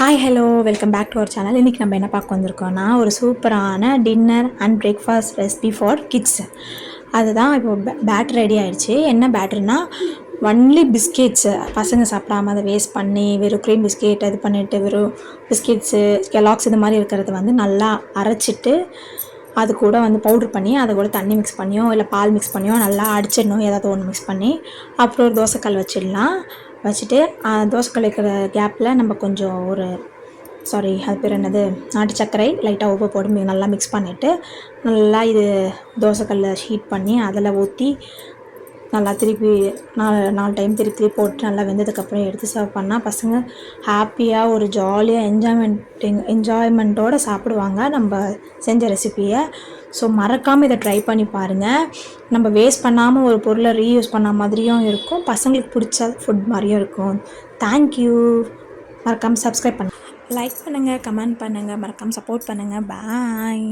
Hi hello welcome back to our channel. இன்றைக்கி நம்ம என்ன பார்க்க வந்திருக்கோம்னா ஒரு சூப்பரான dinner and breakfast recipe for kids. அதுதான் இப்போ பேட்டர் ரெடி ஆகிடுச்சு. என்ன பேட்டர்னா ஒன்லி பிஸ்கெட்ஸு. பசங்க சாப்பிடாம அதை வேஸ்ட் பண்ணி வெறும் க்ரீம் பிஸ்கெட் இது பண்ணிவிட்டு வெறும் பிஸ்கெட்ஸு கெலாக்ஸ் இது மாதிரி இருக்கிறது வந்து நல்லா அரைச்சிட்டு அது கூட வந்து பவுட்ரு பண்ணி அதை கூட தண்ணி மிக்ஸ் பண்ணியோ இல்லை பால் மிக்ஸ் பண்ணியோ நல்லா அடிச்சிடணும். ஏதாவது ஒன்று மிக்ஸ் பண்ணி அப்புறம் ஒரு தோசைக்கல் வச்சிடலாம். வச்சுட்டு தோசைக்கல் வைக்கிற கேப்பில் நம்ம கொஞ்சம் அது பேர் என்னது நாட்டு சர்க்கரை லைட்டாக உப்பு போட்டு நல்லா மிக்ஸ் பண்ணிவிட்டு நல்லா இது தோசைக்கல்லில் ஹீட் பண்ணி அதில் ஊற்றி நல்லா திருப்பி நாலு டைம் திருப்பி போட்டு நல்லா வெந்ததுக்கப்புறம் எடுத்து சர்வ் பண்ணால் பசங்க ஹாப்பியாக ஒரு ஜாலியாக என்ஜாய்மெண்ட்டோடு சாப்பிடுவாங்க நம்ம செஞ்ச ரெசிப்பியை. ஸோ மறக்காமல் இதை ட்ரை பண்ணி பாருங்கள். நம்ம வேஸ்ட் பண்ணாமல் ஒரு பொருளை ரீயூஸ் பண்ண மாதிரியும் இருக்கும், பசங்களுக்கு பிடிச்ச ஃபுட் மாதிரியும் இருக்கும். தேங்க்யூ. மறக்காமல் சப்ஸ்கிரைப் பண்ணுங்கள், லைக் பண்ணுங்கள், கமெண்ட் பண்ணுங்கள், மறக்காமல் சப்போர்ட் பண்ணுங்கள். பாய்.